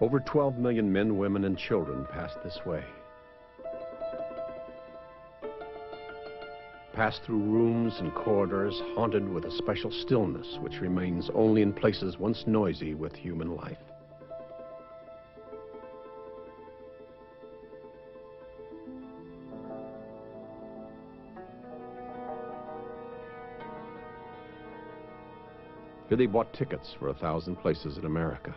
Over 12 million men, women, and children passed this way. Passed through rooms and corridors haunted with a special stillness which remains only in places once noisy with human life. Here they bought tickets for 1,000 places in America.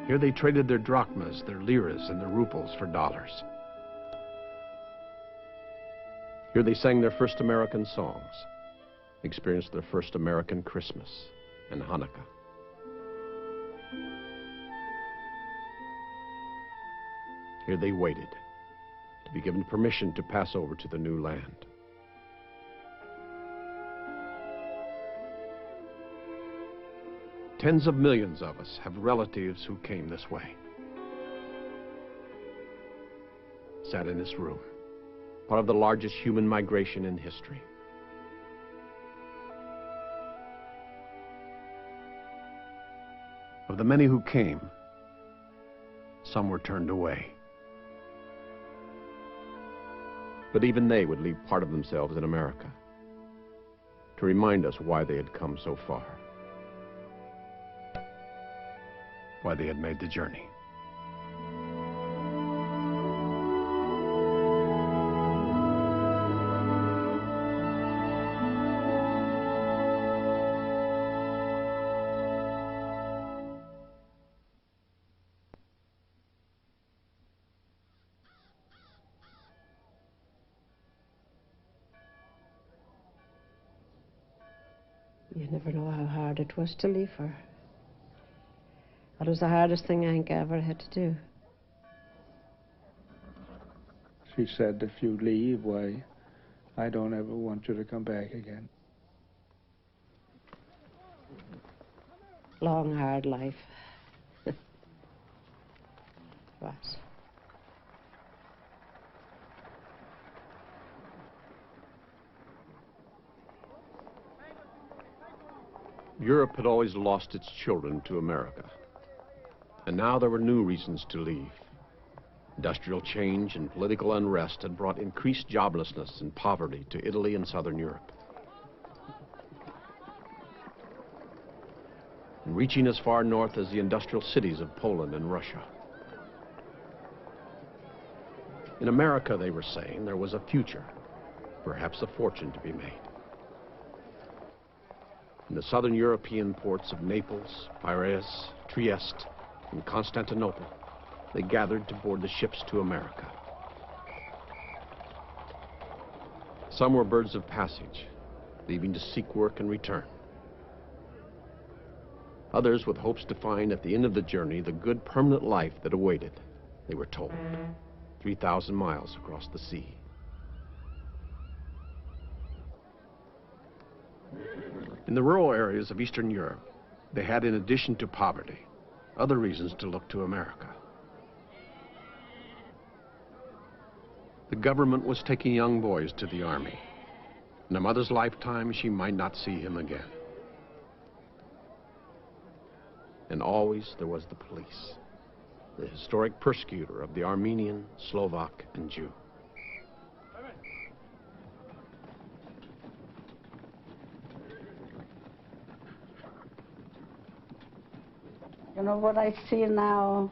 Here they traded their drachmas, their liras, and their rubles for dollars. Here they sang their first American songs, experienced their first American Christmas and Hanukkah. Here they waited to be given permission to pass over to the new land. Tens of millions of us have relatives who came this way. Sat in this room, part of the largest human migration in history. Of the many who came, some were turned away. But even they would leave part of themselves in America to remind us why they had come so far, why they had made the journey. You never know how hard it was to leave her. That was the hardest thing I think I ever had to do. She said, if you leave, why, I don't ever want you to come back again. Long, hard life. It was. Europe had always lost its children to America. And now there were new reasons to leave. Industrial change and political unrest had brought increased joblessness and poverty to Italy and Southern Europe. And reaching as far north as the industrial cities of Poland and Russia. In America, they were saying, there was a future, perhaps a fortune to be made. In the southern European ports of Naples, Piraeus, Trieste, and Constantinople, they gathered to board the ships to America. Some were birds of passage, leaving to seek work and return. Others with hopes to find at the end of the journey the good permanent life that awaited, they were told, 3,000 miles across the sea. In the rural areas of Eastern Europe, they had, in addition to poverty, other reasons to look to America. The government was taking young boys to the army. In a mother's lifetime, she might not see him again. And always there was the police, the historic persecutor of the Armenian, Slovak, and Jew. You know what I see now?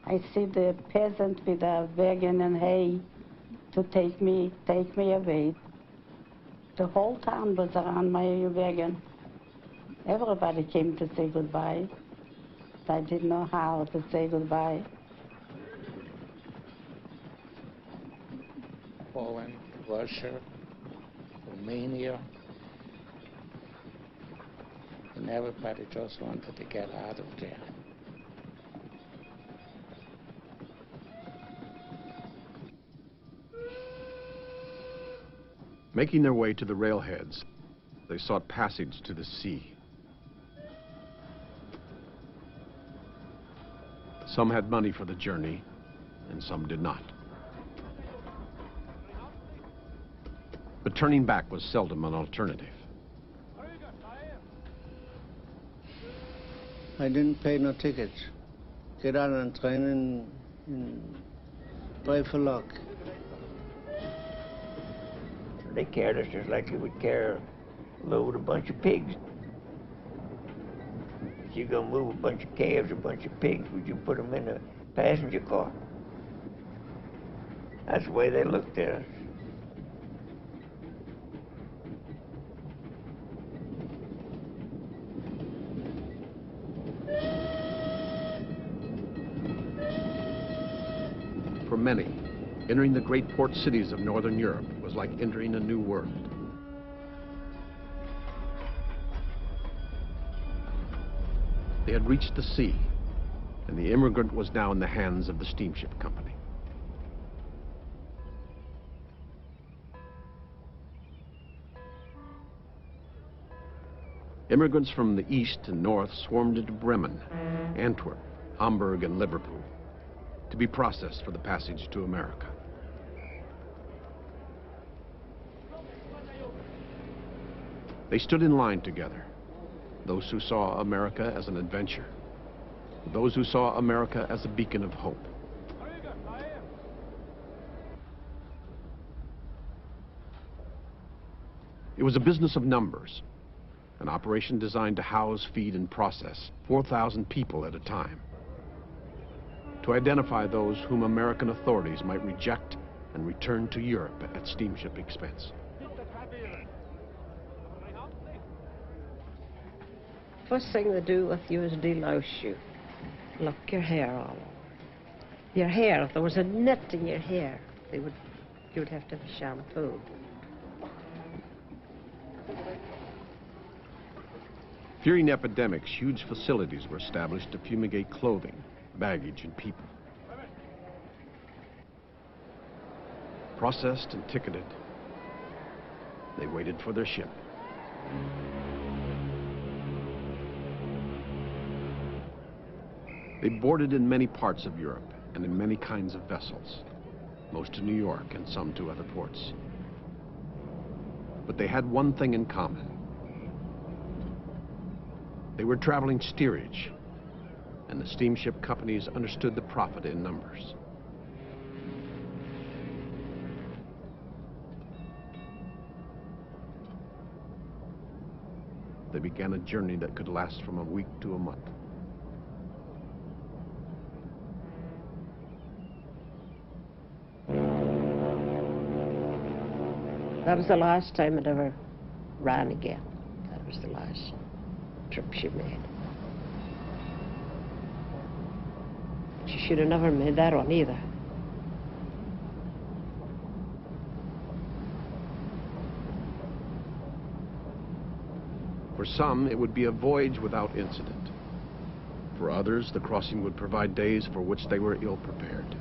I see the peasant with a wagon and hay to take me away. The whole town was around my wagon. Everybody came to say goodbye. I didn't know how to say goodbye. Poland, Russia, Romania, and everybody just wanted to get out of there. Making their way to the railheads, they sought passage to the sea. Some had money for the journey, and some did not. But turning back was seldom an alternative. I didn't pay no tickets. Get on a train and play for luck. They carried us just like you would carry a load of a bunch of pigs. If you're gonna move a bunch of calves or a bunch of pigs, would you put them in a passenger car? That's the way they looked at us. For many, entering the great port cities of Northern Europe was like entering a new world. They had reached the sea, and the immigrant was now in the hands of the steamship company. Immigrants from the east and north swarmed into Bremen, Antwerp, Hamburg, and Liverpool to be processed for the passage to America. They stood in line together, those who saw America as an adventure, those who saw America as a beacon of hope. It was a business of numbers, an operation designed to house, feed, and process 4,000 people at a time, to identify those whom American authorities might reject and return to Europe at steamship expense. First thing they do with you is delouse you. Look, your hair all over. Your hair, if there was a net in your hair, you would have to have shampoo. Fearing epidemics, huge facilities were established to fumigate clothing, baggage, and people. Processed and ticketed, they waited for their ship. They boarded in many parts of Europe and in many kinds of vessels, most to New York and some to other ports. But they had one thing in common. They were traveling steerage, and the steamship companies understood the profit in numbers. They began a journey that could last from a week to a month. That was the last time it ever ran again. That was the last trip she made. She should have never made that one either. For some, it would be a voyage without incident. For others, the crossing would provide days for which they were ill-prepared.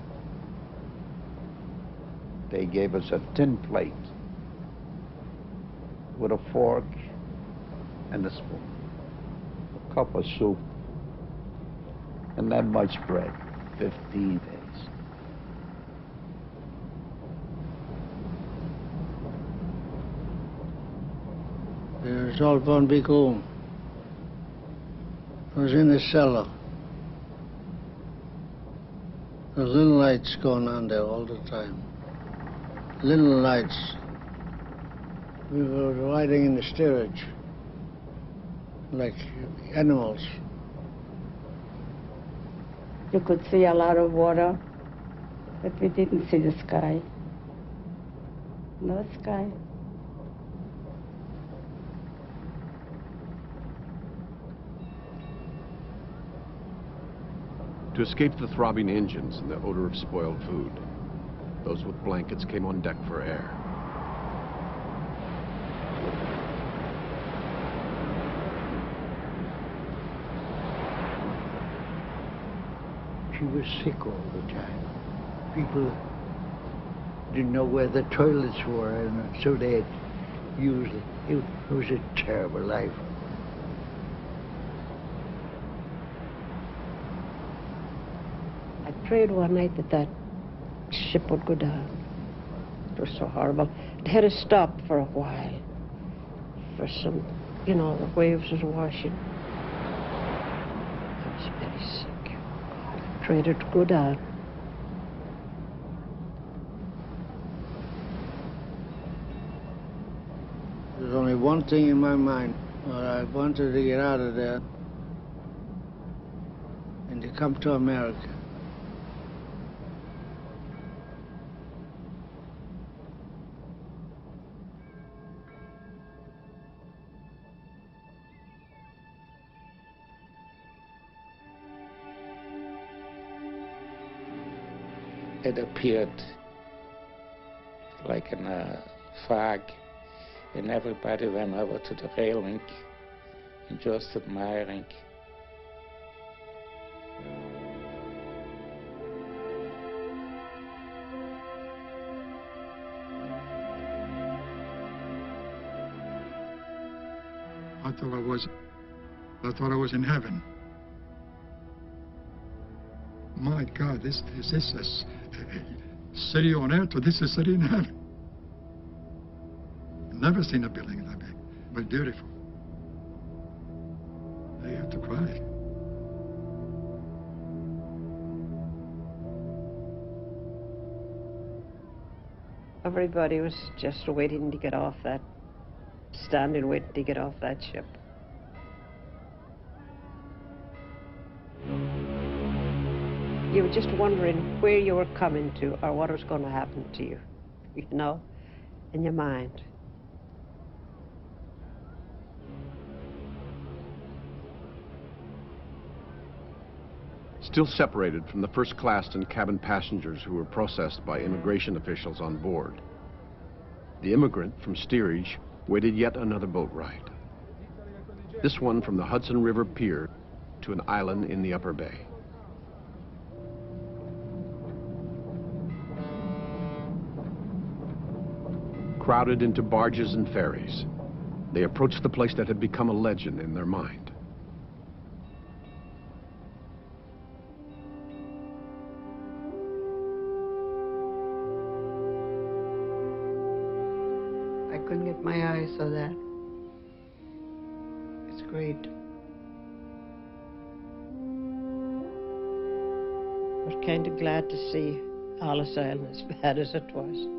They gave us a tin plate with a fork and a spoon, a cup of soup, and that much bread, 15 days. It was all one big room. I was in the cellar. There was little lights going on there all the time. Little lights. We were riding in the steerage, like animals. You could see a lot of water, but we didn't see the sky. No sky. To escape the throbbing engines and the odor of spoiled food, those with blankets came on deck for air. She was sick all the time. People didn't know where the toilets were, and so they had used it. It was a terrible life. I prayed one night that that ship would go down. It was so horrible. It had to stop for a while, for some, the waves was washing. Traitor to go down. There's only one thing in my mind. I wanted to get out of there and to come to America. It appeared like a fog, and everybody went over to the railing and just admiring. I thought I was in heaven. My God, is this a city on earth, or this is a city in heaven? Never seen a building that big, but beautiful. I have to cry. Everybody was just waiting to get off that, standing waiting to get off that ship. You were just wondering where you were coming to or what was going to happen to you, you know, in your mind. Still separated from the first class and cabin passengers who were processed by immigration officials on board, the immigrant from steerage waited yet another boat ride. This one from the Hudson River Pier to an island in the Upper Bay. Crowded into barges and ferries, they approached the place that had become a legend in their mind. I couldn't get my eyes on that. It's great. I was kind of glad to see Ellis Island as bad as it was.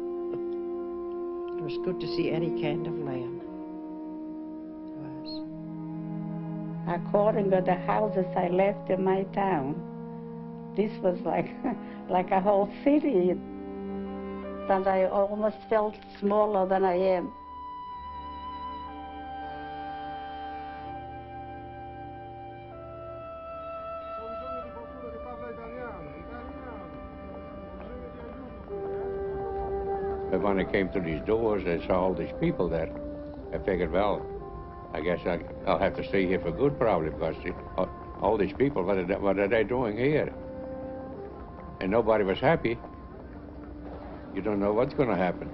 It was good to see any kind of land. It was. According to the houses I left in my town, this was like, like a whole city. And I almost felt smaller than I am. But when I came through these doors, I saw all these people there. I figured, well, I guess I'll have to stay here for good, probably, because all these people, what are they doing here? And nobody was happy. You don't know what's going to happen.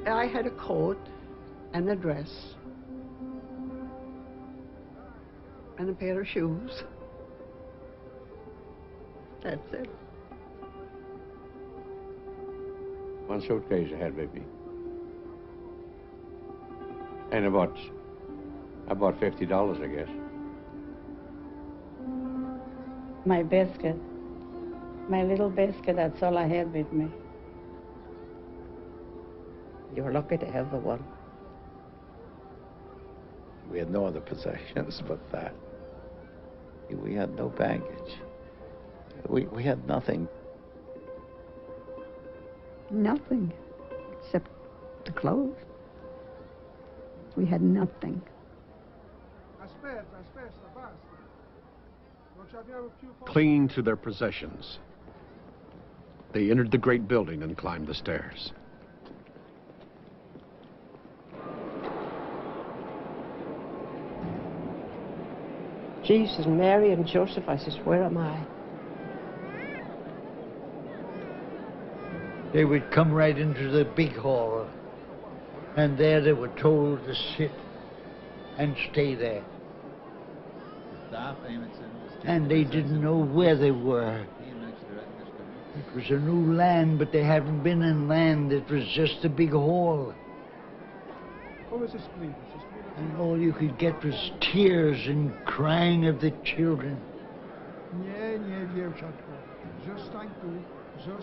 I had a coat and a dress and a pair of shoes. That's it. One suitcase I had with me. And about $50, I guess. My basket, my little basket, that's all I had with me. You were lucky to have the one. We had no other possessions but that. We had no baggage. We had nothing. Nothing, except the clothes. We had nothing. Clinging to their possessions, they entered the great building and climbed the stairs. Jesus, Mary and Joseph, I says, where am I? They would come right into the big hall, and there they were told to sit and stay there. And they didn't know where they were. It was a new land, but they hadn't been in land. It was just a big hall. And all you could get was tears and crying of the children.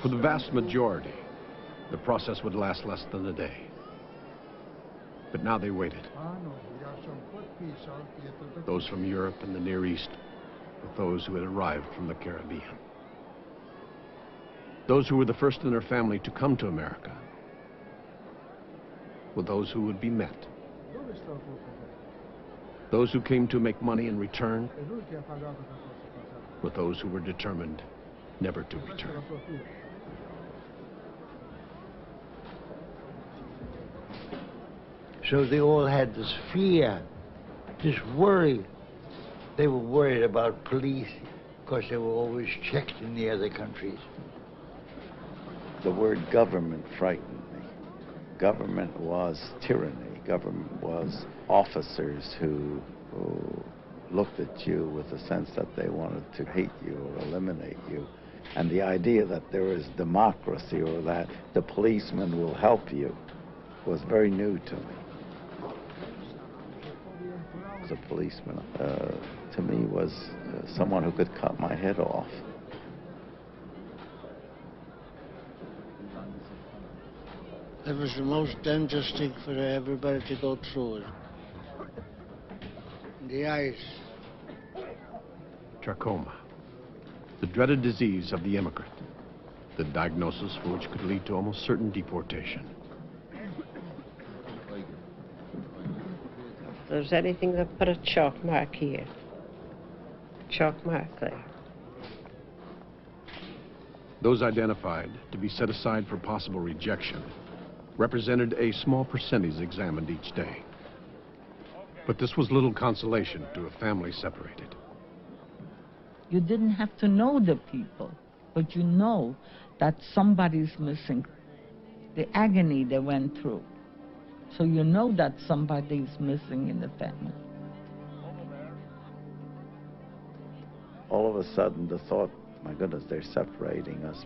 For the vast majority, the process would last less than a day. But now they waited. Those from Europe and the Near East, with those who had arrived from the Caribbean. Those who were the first in their family to come to America, with those who would be met. Those who came to make money in return, with those who were determined never to return. So they all had this fear, this worry. They were worried about police because they were always checked in the other countries. The word government frightened me. Government was tyranny. Government was officers who looked at you with a sense that they wanted to hate you or eliminate you. And the idea that there is democracy or that the policeman will help you was very new to me. As a policeman, to me, was someone who could cut my head off. It was the most dangerous thing for everybody to go through it. The ice. Trachoma, the dreaded disease of the immigrant, the diagnosis for which could lead to almost certain deportation. If there's anything that put a chalk mark here, chalk mark there. Those identified to be set aside for possible rejection represented a small percentage examined each day. But this was little consolation to a family separated. You didn't have to know the people, but you know that somebody's missing. The agony they went through. So you know that somebody's missing in the family. All of a sudden, the thought, my goodness, they're separating us.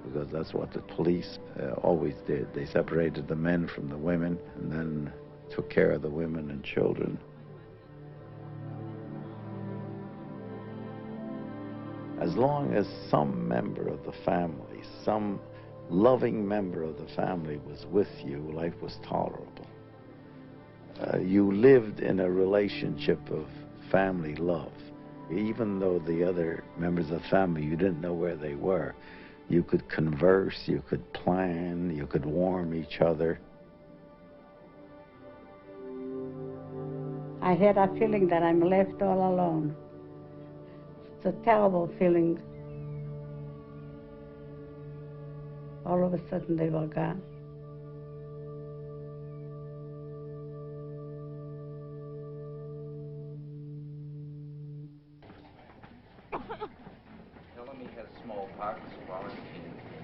Because that's what the police always did. They separated the men from the women and then took care of the women and children. As long as some member of the family, some loving member of the family was with you, life was tolerable. You lived in a relationship of family love. Even though the other members of the family, you didn't know where they were, you could converse, you could plan, you could warm each other. I had a feeling that I'm left all alone. It's a terrible feeling. All of a sudden they were gone.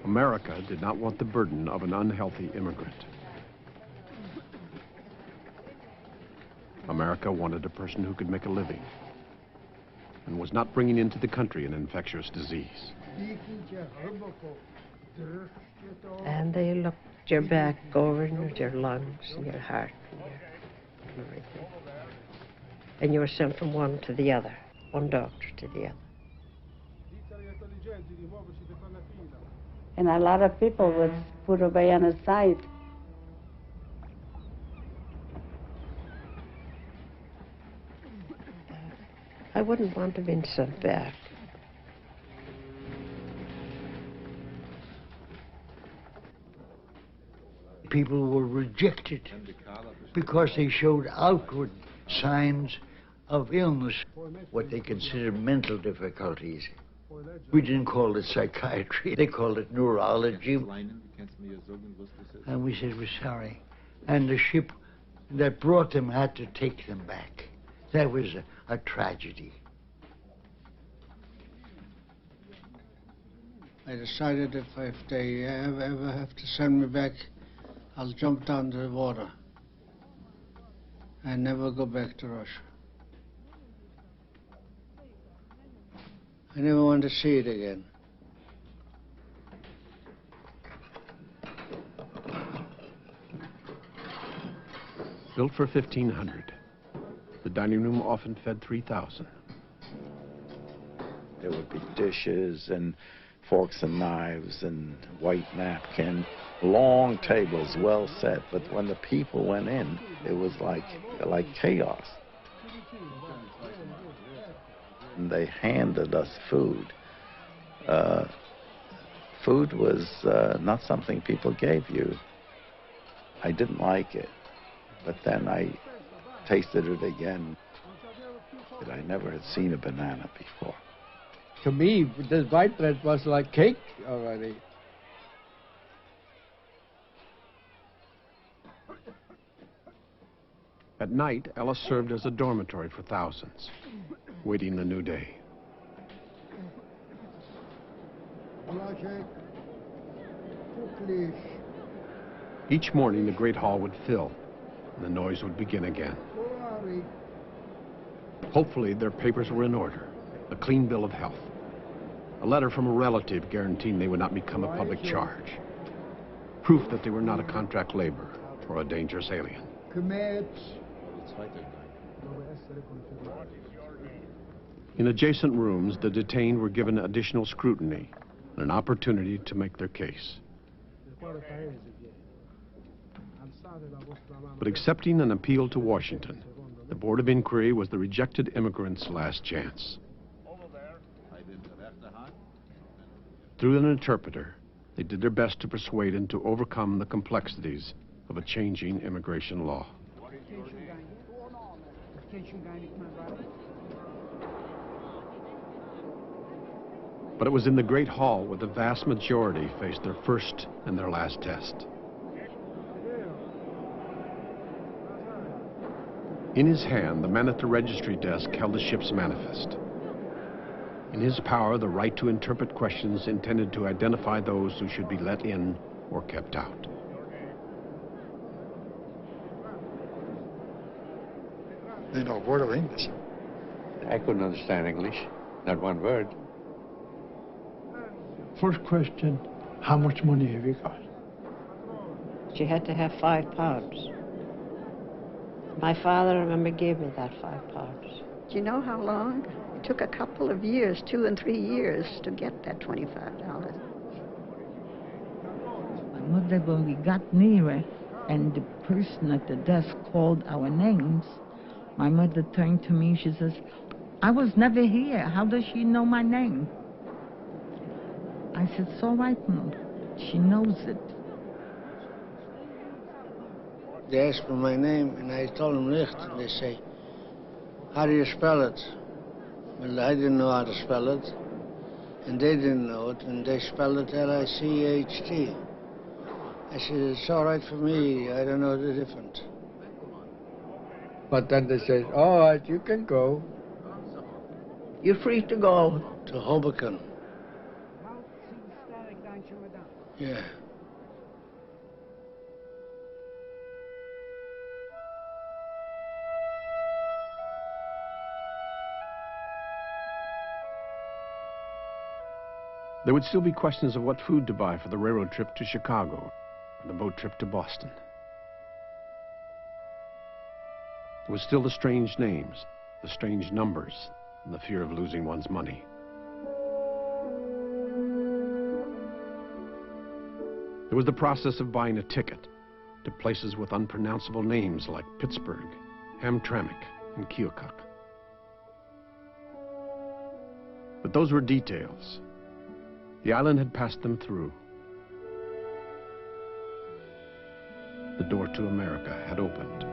America did not want the burden of an unhealthy immigrant. America wanted a person who could make a living and was not bringing into the country an infectious disease. And they looked your back over and your lungs and your heart and everything. And you were sent from one to the other, one doctor to the other. And a lot of people was put away on the side. I wouldn't want to have been sent back. People were rejected because they showed outward signs of illness, what they considered mental difficulties. We didn't call it psychiatry, they called it neurology. And we said, we're sorry. And the ship that brought them had to take them back. That was a tragedy. I decided if they ever have to send me back, I'll jump down to the water and never go back to Russia. I never want to see it again. Built for 1,500, the dining room often fed 3,000. There would be dishes and forks and knives and white napkin, long tables, well set. But when the people went in, it was like chaos. And they handed us food. Food was not something people gave you. I didn't like it, but then I tasted it again. I never had seen a banana before. To me, this white bread was like cake already. At night, Ellis served as a dormitory for thousands, waiting the new day. Each morning, the great hall would fill, and the noise would begin again. Hopefully, their papers were in order, a clean bill of health, a letter from a relative guaranteeing they would not become a public charge, proof that they were not a contract laborer or a dangerous alien. In adjacent rooms, the detained were given additional scrutiny and an opportunity to make their case. But accepting an appeal to Washington, the Board of Inquiry was the rejected immigrants' last chance. Through an interpreter, they did their best to persuade him to overcome the complexities of a changing immigration law. But it was in the Great Hall where the vast majority faced their first and their last test. In his hand, the man at the registry desk held the ship's manifest. In his power, the right to interpret questions intended to identify those who should be let in or kept out. They know a word of English. I couldn't understand English, not one word. First question, how much money have you got? She had to have £5. My father, I remember, gave me that £5. Do you know how long? It took a couple of years, 2 and 3 years, to get that $25. My mother, when we got nearer and the person at the desk called our names, my mother turned to me, she says, I was never here. How does she know my name? I said, it's all right, Mom. She knows it. They asked me my name, and I told them Licht, and they say, how do you spell it? Well, I didn't know how to spell it, and they didn't know it, and they spelled it L-I-C-H-T. I said, it's all right for me, I don't know the difference. But then they said, all right, you can go. You're free to go. To Hoboken. Yeah. There would still be questions of what food to buy for the railroad trip to Chicago or the boat trip to Boston. There was still the strange names, the strange numbers, and the fear of losing one's money. There was the process of buying a ticket to places with unpronounceable names like Pittsburgh, Hamtramck, and Keokuk. But those were details. The island had passed them through. The door to America had opened.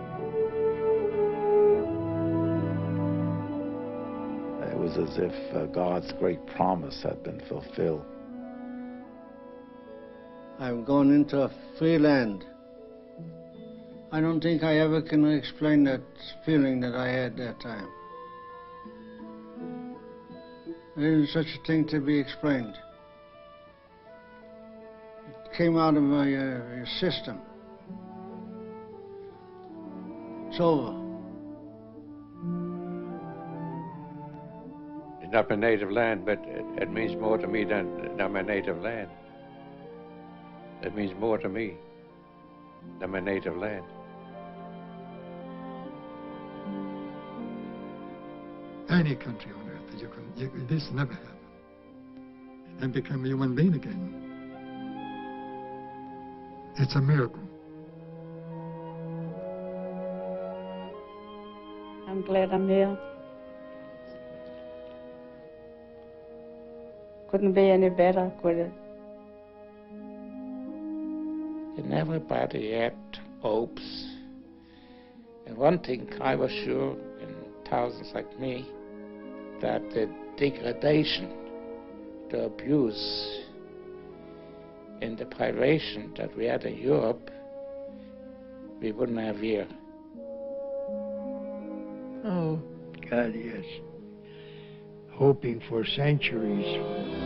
It was as if God's great promise had been fulfilled. I'm going into a free land. I don't think I ever can explain that feeling that I had that time. There isn't such a thing to be explained. It came out of my system. It's over. In not my native land, but it means more to me than my native land. It means more to me than my native land. Any country on earth that this never happened. And become a human being again. It's a miracle. I'm glad I'm here. Couldn't be any better, could it? And everybody had hopes. And one thing I was sure, and thousands like me, that the degradation, the abuse, and the privation that we had in Europe, we wouldn't have here. Oh, God, yes. Hoping for centuries.